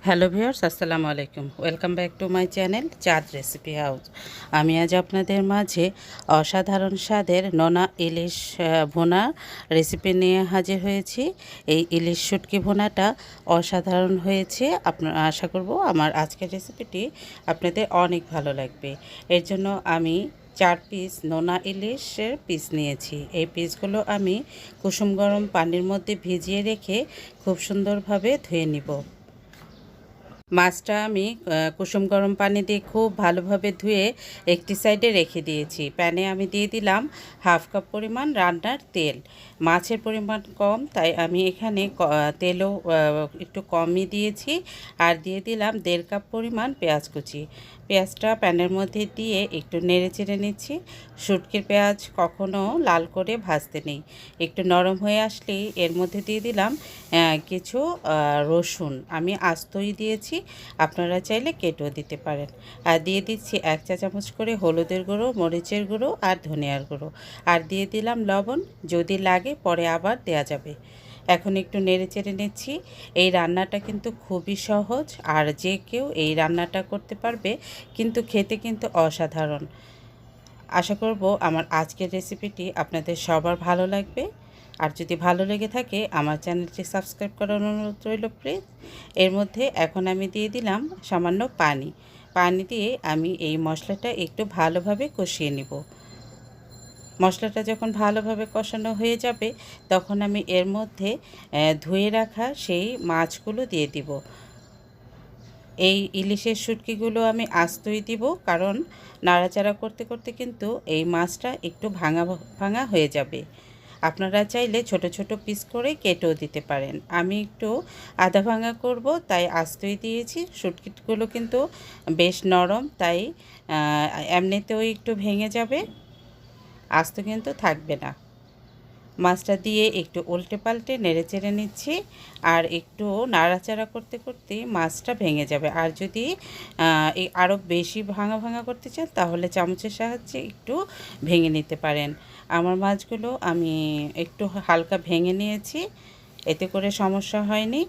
Hello viewers, আসসালামু আলাইকুম। Welcome back to my channel চাঁদ রেসিপি হাউস। আমি আজ আপনাদের মাঝে অসাধারণ স্বাদের নোনা ইলিশ ভুনা রেসিপি নিয়ে হাজির হয়েছি। এই ইলিশ শুটকি ভুনাটা অসাধারণ হয়েছে। আপনারা আশা করব আমার আজকের রেসিপিটি আপনাদের অনেক ভালো লাগবে। এর জন্য আমি 4 পিস নোনা ইলিশের পিস নিয়েছি। এই পিসগুলো আমি কুসুম গরম পানির মধ্যে ভিজিয়ে রেখে খুব সুন্দরভাবে ধুয়ে নিব। মাছটা আমি কুসুম গরম পানি দিয়ে খুব ভালোভাবে ধুয়ে একটি সাইডে রেখে দিয়েছি। প্যানে আমি দিয়ে দিলাম হাফ কাপ পরিমাণ রান্নার তেল। মাছের পরিমাণ কম, তাই আমি এখানে তেলও একটু কমই দিয়েছি। আর দিয়ে দিলাম 1.5 কাপ পরিমাণ পেঁয়াজ কুচি। পেঁয়াজটা প্যানের মধ্যে দিয়ে একটু নেড়ে চেড়ে নিচ্ছি। শুটকির পেঁয়াজ কখনো লাল করে ভাজতে নেই। একটু নরম হয়ে আসলেই এর মধ্যে দিয়ে দিলাম কিছু রসুন। আমি আস্তই দিয়েছি, আপনারা চাইলে কেটেও দিতে পারেন। আর দিয়ে দিচ্ছি 1 চা চামচ করে হলুদের গুঁড়ো, মরিচের গুঁড়ো আর ধনিয়ার গুঁড়ো। আর দিয়ে দিলাম লবণ, যদি লাগে পরে আবার দেয়া যাবে। এখন একটু নেড়ে চেড়ে নিচ্ছি। এই রান্নাটা কিন্তু খুবই সহজ, আর যে কেউ এই রান্নাটা করতে পারবে, কিন্তু খেতে কিন্তু অসাধারণ। আশা করব আমার আজকের রেসিপিটি আপনাদের সবার ভালো লাগবে। আর যদি ভালো লেগে থাকে আমার চ্যানেলটি সাবস্ক্রাইব করার অনুরোধ রইল প্লিজ। এর মধ্যে এখন আমি দিয়ে দিলাম সামান্য পানি দিয়ে আমি এই মশলাটা একটু ভালোভাবে কষিয়ে নেব। মশলাটা যখন ভালোভাবে কষানো হয়ে যাবে, তখন আমি এর মধ্যে ধুয়ে রাখা সেই মাছগুলো দিয়ে দিব। এই ইলিশের শুটকিগুলো আমি আস্তই দিব, কারণ নাড়াচাড়া করতে করতে কিন্তু এই মাছটা একটু ভাঙা ভাঙা হয়ে যাবে। আপনারা চাইলে ছোট ছোট পিস করে কেটেও দিতে পারেন। আমি একটু আধা ভাঙা করব, তাই আস্তই দিয়েছি। শুটকিগুলো কিন্তু বেশ নরম, তাই এমনিতেও একটু ভেঙে যাবে, আস্ত কিন্তু থাকবে না। মাছটা দিয়ে একটু উল্টে পাল্টে নেড়ে চেড়ে নিচ্ছি। আর একটু নাড়াচাড়া করতে করতে মাছটা ভেঙে যাবে। আর যদি আরও বেশি ভাঙা ভাঙা করতে চান, তাহলে চামচের সাহায্যে একটু ভেঙে নিতে পারেন। আমার মাছগুলো আমি একটু হালকা ভেঙে নিয়েছি, এতে করে সমস্যা হয়নি।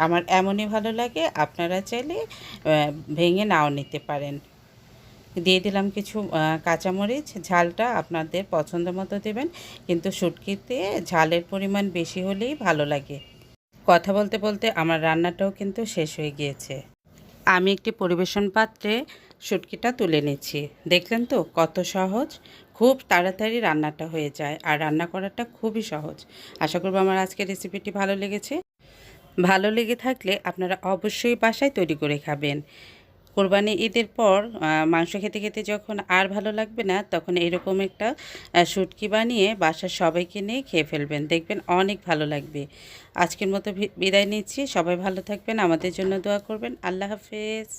আমার এমনই ভালো লাগে, আপনারা চাইলে ভেঙে নাও নিতে পারেন। দিয়ে দিলাম কিছু কাঁচামরিচ। ঝালটা আপনাদের পছন্দ মতো দেবেন, কিন্তু শুটকিতে ঝালের পরিমাণ বেশি হলেই ভালো লাগে। কথা বলতে বলতে আমার রান্নাটাও কিন্তু শেষ হয়ে গিয়েছে। আমি একটি পরিবেশন পাত্রে শুটকিটা তুলে নিচ্ছি। দেখলেন তো কত সহজ, খুব তাড়াতাড়ি রান্নাটা হয়ে যায়, আর রান্না করাটা খুবই সহজ। আশা করব আমার আজকের রেসিপিটি ভালো লেগেছে। ভালো লেগে থাকলে আপনারা অবশ্যই বাসায় তৈরি করে খাবেন। কোরবানি ঈদের পর মাংস খেতে খেতে যখন আর ভালো লাগবে না, তখন এরকম একটা শুটকি বানিয়ে বাসার সবাইকে নিয়ে খেয়ে ফেলবেন, দেখবেন অনেক ভালো লাগবে। আজকের মতো বিদায় নিচ্ছি। সবাই ভালো থাকবেন, আমাদের জন্য দোয়া করবেন। আল্লাহ হাফেজ।